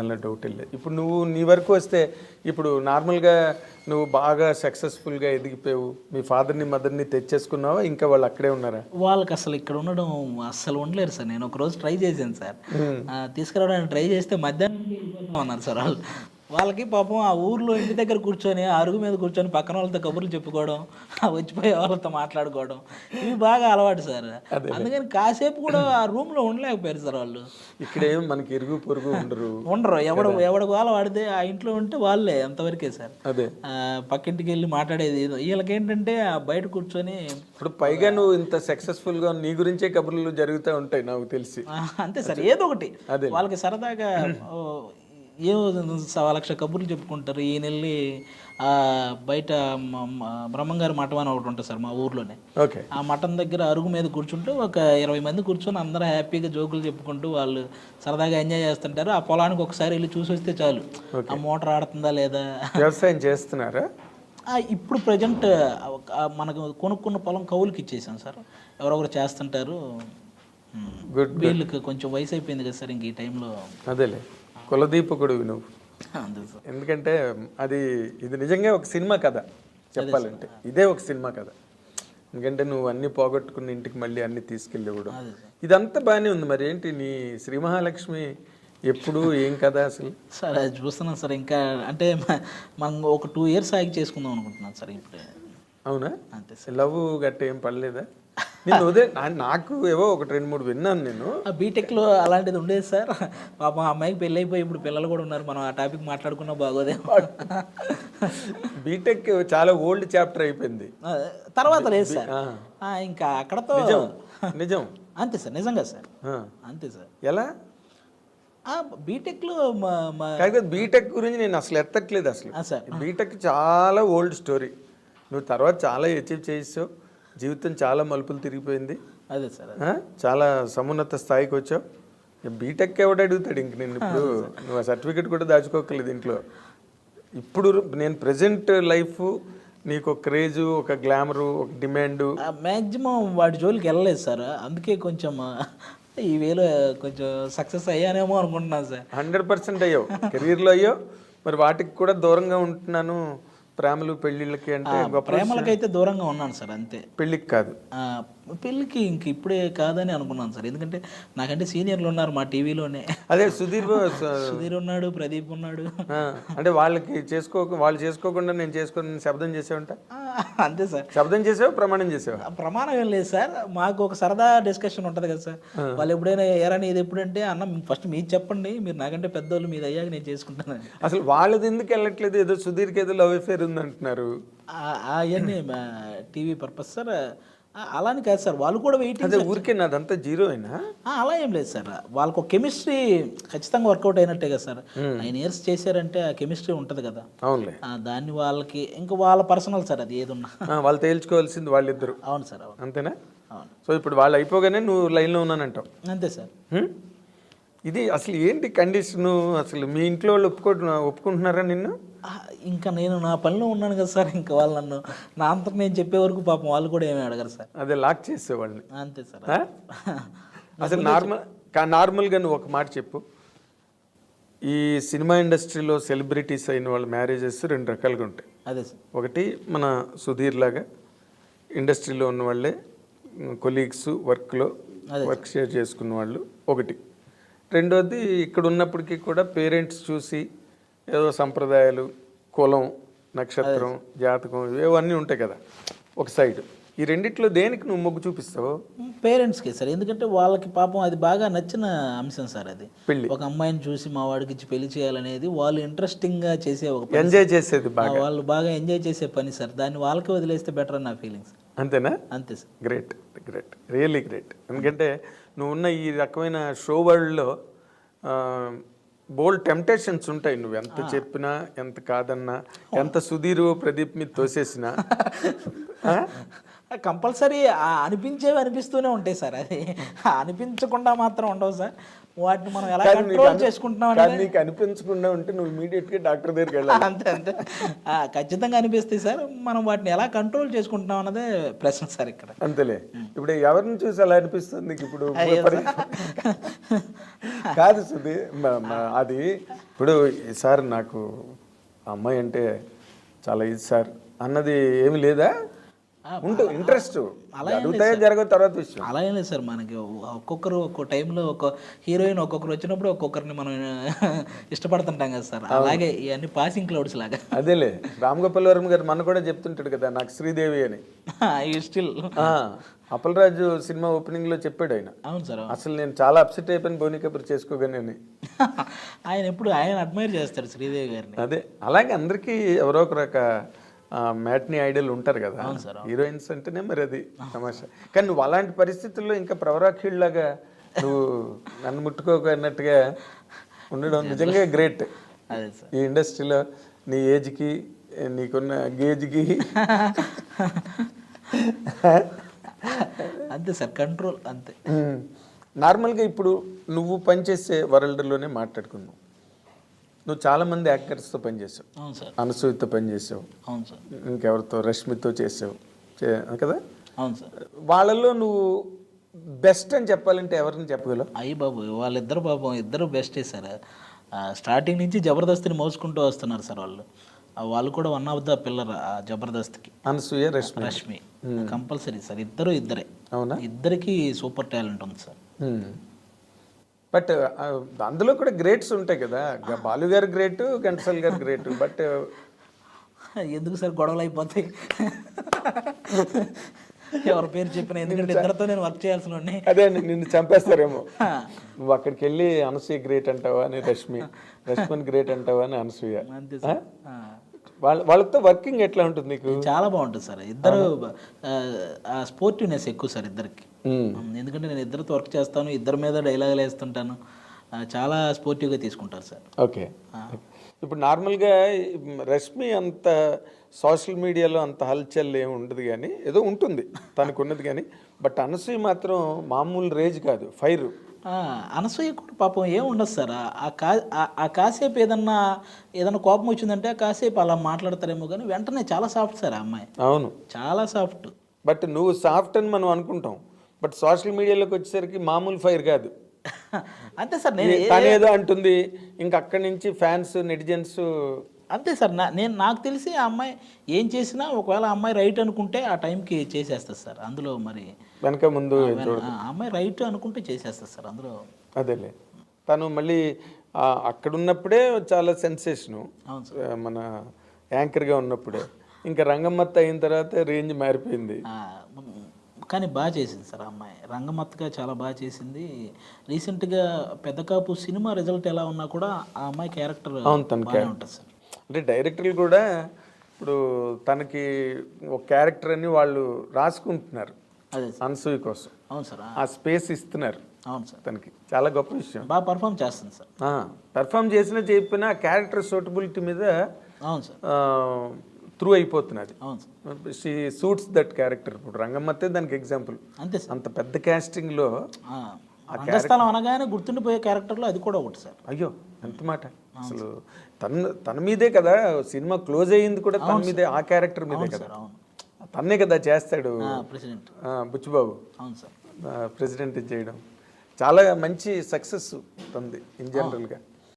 అలా డౌట్ లేదు. ఇప్పుడు నువ్వు నీ వరకు వస్తే ఇప్పుడు నార్మల్గా నువ్వు బాగా సక్సెస్ఫుల్గా ఎదిగిపోయావు, మీ ఫాదర్ని మదర్ని తెచ్చేసుకున్నావా, ఇంకా వాళ్ళు అక్కడే ఉన్నారా? వాళ్ళకి అసలు ఇక్కడ ఉండడం అస్సలు ఉండలేరు సార్. నేను ఒకరోజు ట్రై చేశాను సార్, తీసుకురావడానికి ట్రై చేస్తే మధ్యాహ్నం వెళ్ళిపోతాం అన్నారు సార్ వాళ్ళు. వాళ్ళకి పాపం ఆ ఊర్లో ఇంటి దగ్గర కూర్చొని ఆ అరుగు మీద కూర్చొని పక్కన వాళ్ళతో కబుర్లు చెప్పుకోవడం, వచ్చిపోయే వాళ్ళతో మాట్లాడుకోవడం, ఇవి బాగా అలవాటు సార్. అందుకని కాసేపు కూడా ఆ రూమ్లో ఉండలేకపోయారు సార్ వాళ్ళు. ఇక్కడేం మనకి ఇరుగు పొరుగు ఉండరు, ఎవడు వాళ్ళ వాడితే ఆ ఇంట్లో ఉంటే వాళ్ళే అంతవరకే సార్. అదే పక్కింటికి వెళ్ళి మాట్లాడేది. వీళ్ళకి ఏంటంటే బయట కూర్చొని ఇప్పుడు పైగా నువ్వు ఇంత సక్సెస్ఫుల్గా నీ గురించే కబుర్లు జరుగుతూ ఉంటాయి నాకు తెలిసి. అంతే సార్, ఏదో ఒకటి వాళ్ళకి సరదాగా ఏమో 1,00,000 కబుర్లు చెప్పుకుంటారు. ఈయన వెళ్ళి బయట బ్రహ్మంగారి మఠం అని ఒకటి ఉంటుంది సార్ మా ఊర్లోనే. ఓకే. ఆ మఠం దగ్గర అరుగు మీద కూర్చుంటూ ఒక 20 మంది కూర్చొని అందరూ హ్యాపీగా జోకులు చెప్పుకుంటూ వాళ్ళు సరదాగా ఎంజాయ్ చేస్తుంటారు. ఆ పొలానికి ఒకసారి వెళ్ళి చూసి వస్తే చాలు, ఆ మోటార్ ఆడుతుందా లేదా. వ్యవసాయం చేస్తున్నారా? ఇప్పుడు ప్రజెంట్ మనకు కొనుక్కున్న పొలం కౌలుకి ఇచ్చేసాం సార్, ఎవరొకరు చేస్తుంటారు. వీళ్ళకి కొంచెం వయసు అయిపోయింది కదా సార్ ఇంక ఈ టైంలో. అదేలే, కులదీపకుడివి నువ్వు. ఎందుకంటే ఇది నిజంగా ఒక సినిమా కథ చెప్పాలంటే, ఇదే ఒక సినిమా కథ. ఎందుకంటే నువ్వు అన్ని పోగొట్టుకున్న ఇంటికి మళ్ళీ అన్ని తీసుకెళ్ళేవాడు, ఇదంతా బాగానే ఉంది. మరి ఏంటి నీ శ్రీ మహాలక్ష్మి ఎప్పుడు ఏం కదా అసలు? సార్ అది చూస్తున్నాం సార్, ఇంకా అంటే మనం ఒక 2 years ఆగి చేసుకుందాం అనుకుంటున్నాను సార్ ఇప్పుడే. అవునా? అంతే సార్. లవ్ గట్ట ఏం పడలేదా? నేను నాకు ఏవో 1-2-3 విన్నాను నేను. బీటెక్లో అలాంటిది ఉండేది సార్. పాపం అమ్మాయికి పెళ్ళి అయిపోయి ఇప్పుడు పిల్లలు కూడా ఉన్నారు. మనం ఆ టాపిక్ మాట్లాడుకున్నా బాగోదేమో. బీటెక్ చాలా ఓల్డ్ చాప్టర్ అయిపోయింది, తర్వాత లేదు సార్. ఇంకా అక్కడతో నిజం. అంతే సార్, నిజంగా సార్, అంతే సార్. ఎలా బీటెక్లో బీటెక్ గురించి నేను అసలు ఎత్తట్లేదు అసలు. బీటెక్ చాలా ఓల్డ్ స్టోరీ. నువ్వు తర్వాత చాలా అచీవ్ చేసావు, జీవితం చాలా మలుపులు తిరిగిపోయింది. అదే సార్, చాలా సమున్నత స్థాయికి వచ్చావు. బీటెక్ ఎవడు అడుగుతాడు ఇంక నేను? ఇప్పుడు నువ్వు ఆ సర్టిఫికెట్ కూడా దాచుకోకలేదు ఇంట్లో. ఇప్పుడు నేను ప్రజెంట్ లైఫ్ నీకు ఒక క్రేజు, ఒక గ్లామరు, ఒక డిమాండ్, మ్యాక్సిమం వాటి జోలికి వెళ్ళలేదు సార్. అందుకే కొంచెం ఈ వేలో కొంచెం సక్సెస్ అయ్యానేమో అనుకుంటున్నాను సార్. 100% అయ్యావు, కెరీర్లో అయ్యావు. మరి వాటికి కూడా దూరంగా ఉంటున్నాను, ప్రేమలు పెళ్ళిళ్ళకి అంటే. ప్రేమలకైతే దూరంగా ఉన్నాను సార్, అంతే. పెళ్ళికి కాదు, పెళ్ళికి ఇంక ఇప్పుడే కాదని అనుకున్నాను సార్. ఎందుకంటే నాకంటే సీనియర్లు ఉన్నారు మా టీవీలోనే. అదే సుధీర్ ఉన్నాడు, ప్రదీప్ ఉన్నాడు. అంటే వాళ్ళు చేసుకోకుండా నేను చేసుకుని శబ్దం చేసేవంట. అంతే సార్. శబ్దం చేసావు, ప్రమాణం చేసావు? ప్రమాణం ఏం లేదు సార్, మాకు ఒక సరదా డిస్కషన్ ఉంటుంది కదా సార్. వాళ్ళు ఎప్పుడైనా ఎరాని ఇది ఎప్పుడంటే అన్న ఫస్ట్ మీరు చెప్పండి, మీరు నాకంటే పెద్దోళ్ళు, మీది అయ్యాక నేను చేసుకుంటాను. అసలు వాళ్ళది ఎందుకు వెళ్ళట్లేదు? ఏదో సుధీర్కి ఏదో లవ్ అఫేర్ ఉంది అంటున్నారు. అవన్నీ టీవీ పర్పస్ సార్. అలాని కాదు సార్, వాళ్ళు కూడా వెయిటింగ్. ఊరికే నాదంతా జీరో అయినా అలా ఏం లేదు సార్. వాళ్ళకు కెమిస్ట్రీ ఖచ్చితంగా వర్కౌట్ అయినట్టే కదా సార్. 9 years చేశారంటే ఆ కెమిస్ట్రీ ఉంటుంది కదా. అవునులే. దాన్ని వాళ్ళకి ఇంకా వాళ్ళ పర్సనల్ సార్, అది ఏదున్నా వాళ్ళు తేల్చుకోవాల్సింది వాళ్ళిద్దరు. అవును సార్, అవును. అంతేనా? అవును. సో ఇప్పుడు వాళ్ళు అయిపోగానే నువ్వు లైన్లో ఉన్నానంటావు? అంతే సార్. ఇది అసలు ఏంటి కండిషను? అసలు మీ ఇంట్లో వాళ్ళు ఒప్పుకుంటున్నారా నిన్ను? ఇంకా నేను నా పనిలో ఉన్నాను కదా సార్. ఇంకా వాళ్ళు నన్ను నా అంతకు నేను చెప్పే వరకు పాపం వాళ్ళు కూడా ఏమీ అడగరు సార్. అదే లాక్ చేసేవాళ్ళని. అంతే సార్. అసలు నార్మల్గా నువ్వు ఒక మాట చెప్పు. ఈ సినిమా ఇండస్ట్రీలో సెలబ్రిటీస్ అయిన వాళ్ళ మ్యారేజెస్ 2 రకాలుగా ఉంటాయి. అదే సార్. ఒకటి మన సుధీర్ లాగా ఇండస్ట్రీలో ఉన్న వాళ్ళే కొలీగ్స్, వర్క్ షేర్ చేసుకున్న వాళ్ళు ఒకటి. రెండోది ఇక్కడ ఉన్నప్పటికీ కూడా పేరెంట్స్ చూసి ఏదో సంప్రదాయాలు, కులం, నక్షత్రం, జాతకం, ఇవన్నీ ఉంటాయి కదా ఒక సైడ్. ఈ రెండిట్లో దేనికి నువ్వు మొగ్గు చూపిస్తావు? పేరెంట్స్కి సార్. ఎందుకంటే వాళ్ళకి పాపం అది బాగా నచ్చిన అంశం సార్. అది పెళ్ళి, ఒక అమ్మాయిని చూసి మా వాడికి ఇచ్చి పెళ్లి చేయాలనేది వాళ్ళు ఇంట్రెస్టింగ్గా చేసే ఒక ఎంజాయ్ చేసేది, వాళ్ళు బాగా ఎంజాయ్ చేసే పని సార్. దాన్ని వాళ్ళకి వదిలేస్తే బెటర్ అని నా ఫీలింగ్స్. అంతేనా? అంతే సార్. Great, really great. ఎందుకంటే నువ్వు ఉన్న ఈ రకమైన షో వరల్డ్లో బోల్డ్ టెంప్టేషన్స్ ఉంటాయి. నువ్వు ఎంత చెప్పినా, ఎంత కాదన్నా, ఎంత సుధీర్ ప్రదీప్ మీద తోసేసినా కంపల్సరీ అనిపించేవి అనిపిస్తూనే ఉంటాయి సార్. అది అనిపించకుండా మాత్రం ఉండవు సార్. వాటిని మనం ఎలా కానీ నీకు కంట్రోల్ అను- చేసుకుంటున్నాం కానీ అనేది నీకు అనిపించకుండా ఉంటే నువ్వు ఇమీడియట్గా డాక్టర్ దగ్గరికి వెళ్ళాలి. అంతే అంతే ఖచ్చితంగా అనిపిస్తాయి సార్. మనం వాటిని ఎలా కంట్రోల్ చేసుకుంటున్నాం అన్నదే ప్రశ్న సార్ ఇక్కడ. అంతేలే. ఇప్పుడు ఎవరిని చూసి అలా అనిపిస్తుంది నీకు ఇప్పుడు? అయ్యో కాదు సుధీ, అది ఇప్పుడు సార్ నాకు ఆ అమ్మాయి అంటే చాలా ఇది సార్ అన్నది ఏమి లేదా? ఉంటుంది ఇంట్రెస్ట్, అడుగుతాయో జరగదు తర్వాత విషయం. అలా ఏం లేదు సార్. మనకి ఒక్కొక్కరు ఒక్కో టైంలో ఒక్కో హీరోయిన్ ఒక్కొక్కరు వచ్చినప్పుడు ఒక్కొక్కరిని మనం ఇష్టపడుతుంటాం కదా సార్. అలాగే ఇవన్నీ పాసింగ్ క్లౌడ్స్ లాగా. అదేలే, రామ్ గోపాల్ వర్మ గారు మన కూడా చెప్తుంటాడు కదా నాకు శ్రీదేవి అని. స్టిల్ అప్పలరాజు సినిమా ఓపెనింగ్ లో చెప్పాడు ఆయన. అవును సార్. అసలు నేను చాలా అప్సెట్ అయిపోయిన బోని కబుర్ చేసుకోగానే. ఆయన ఎప్పుడు ఆయన అడ్మైర్ చేస్తాడు శ్రీదేవి గారిని. అదే, అలాగే అందరికీ ఎవరో ఒక రక మ్యాట్ని ఐడల్ ఉంటారు కదా హీరోయిన్స్ అంటేనే, మరి అది తమాషా. కానీ నువ్వు అలాంటి పరిస్థితుల్లో ఇంకా ప్రవరాఖీళ్ళలాగా నువ్వు నన్ను ముట్టుకోకన్నట్టుగా ఉండడం నిజంగా గ్రేట్. అదే సార్, ఈ ఇండస్ట్రీలో నీ ఏజ్కి నీకున్న గేజ్కి అంతే సార్, కంట్రోల్ అంతే. నార్మల్గా ఇప్పుడు నువ్వు పనిచేసే వరల్డ్లోనే మాట్లాడుకున్నావు. నువ్వు చాలామంది యాక్టర్స్తో పనిచేసావు. అవును సార్. అనసూయతో పనిచేసావు. అవును సార్. ఇంకెవరితో, రష్మితో చేసావు కదా. అవును సార్. వాళ్ళల్లో నువ్వు బెస్ట్ అని చెప్పాలంటే ఎవరిని చెప్పగలవు? అయ్యి బాబు, వాళ్ళిద్దరు పాపం ఇద్దరు బెస్టే సార్. స్టార్టింగ్ నుంచి జబర్దస్తిని మోసుకుంటూ వస్తున్నారు సార్ వాళ్ళు. వాళ్ళు కూడా వన్ ఆఫ్ ద పిల్లర్ జబర్దస్త్కి. అనసూయ, రష్మి. Rashmi compulsory sir. ఇద్దరే. అవునా? ఇద్దరికి సూపర్ టాలెంట్ ఉంది సార్. బట్ అందులో కూడా గ్రేట్స్ ఉంటాయి కదా. బాలు గారు గ్రేట్, ఘంటసాల గారు గ్రేట్. బట్ ఎందుకు సార్ గొడవలు అయిపోతాయి ఎవరి పేరు చెప్పినా? ఎందుకంటే ఇద్దరితో నేను వర్క్ చేయాల్సిన వాడిని. అదే, నిన్ను చంపేస్తారేమో. నువ్వు అక్కడికి వెళ్ళి అనసూయ గ్రేట్ అంటావా అని రష్మిని గ్రేట్ అంటావా అని అనసూయ. అంతే సార్. వాళ్ళతో వర్కింగ్ ఎట్లా ఉంటుంది నీకు? చాలా బాగుంటుంది సార్. ఇద్దరు స్పోర్టివ్నెస్ ఎక్కువ సార్ ఇద్దరికి. ఎందుకంటే నేను ఇద్దరితో వర్క్ చేస్తాను, ఇద్దరి మీద డైలాగులు వేస్తుంటాను. చాలా స్పోర్టివ్గా తీసుకుంటారు సార్. ఓకే. ఇప్పుడు నార్మల్గా రష్మి అంత సోషల్ మీడియాలో అంత హల్చల్ ఏమి ఉండదు, కానీ ఏదో ఉంటుంది తనకు ఉన్నది. కానీ బట్ అనసూయ మాత్రం మామూలు రేజ్ కాదు, ఫైర్. అనసూయ కూడా పాపం ఏం ఉండదు సార్. ఆ కాసేపు ఏదన్నా కోపం వచ్చిందంటే కాసేపు అలా మాట్లాడతారేమో, కానీ వెంటనే చాలా సాఫ్ట్ సార్ ఆ అమ్మాయి. అవును, చాలా సాఫ్ట్. బట్ నువ్వు సాఫ్ట్ అని మనం అనుకుంటాం, బట్ సోషల్ మీడియాలోకి వచ్చేసరికి మామూలు ఫైర్ కాదు. అంతే సార్. తనేదో అంటుంది, ఇంకా అక్కడి నుంచి ఫ్యాన్స్, నెటిజన్స్. అంతే సార్. నాకు తెలిసి ఆ అమ్మాయి ఏం చేసినా ఒకవేళ ఆ అమ్మాయి రైట్ అనుకుంటే ఆ టైంకి చేసేస్తుంది సార్. అందులో మరి వెనక ముందు ఆ అమ్మాయి రైట్ అనుకుంటే చేసేస్తుంది సార్ అందులో. అదేలే, తను మళ్ళీ అక్కడ ఉన్నప్పుడే చాలా సెన్సేషను. మన యాంకర్గా ఉన్నప్పుడే. ఇంకా రంగమ్మత్త అయిన తర్వాత రేంజ్ మారిపోయింది. కానీ బాగా చేసింది సార్ ఆ అమ్మాయి. రంగమత్తగా చాలా బాగా చేసింది. రీసెంట్గా పెద్ద కాపు సినిమా రిజల్ట్ ఎలా ఉన్నా కూడా ఆ అమ్మాయి క్యారెక్టర్ బాగానే ఉంటుంది సార్. అంటే డైరెక్టర్లు కూడా ఇప్పుడు తనకి ఒక క్యారెక్టర్ అని వాళ్ళు రాసుకుంటున్నారు అదే అనసూయ కోసం. అవును సార్. ఆ స్పేస్ ఇస్తున్నారు. అవును సార్. తనకి చాలా గొప్ప విషయం. బాగా పర్ఫామ్ చేస్తుంది సార్. పర్ఫామ్ చేసినా చెప్పినా ఆ క్యారెక్టర్ సూటబిలిటీ మీద అవును సార్ త్రూ అయిపోతున్నది. అవును sir. She suits that character. ఇప్పుడు రంగమ్మత్తే దానికి ఎగ్జాంపుల్. అంతే సార్. అంత పెద్ద కాస్టింగ్లో రంగస్థలం అనగానే గుర్తుండిపోయే క్యారెక్టర్లో అది కూడా ఒకటి సార్. అయ్యో, ఎంత మాట. అసలు తన మీదే కదా సినిమా క్లోజ్ అయ్యింది కూడా, తన మీదే, ఆ క్యారెక్టర్ మీదే కదా. తన్నే కదా చేస్తాడు ప్రెసిడెంట్ బుచ్చిబాబు. అవును సార్. ప్రెసిడెంట్ చేయడం చాలా మంచి సక్సెస్ ఉంది ఇన్ జనరల్గా.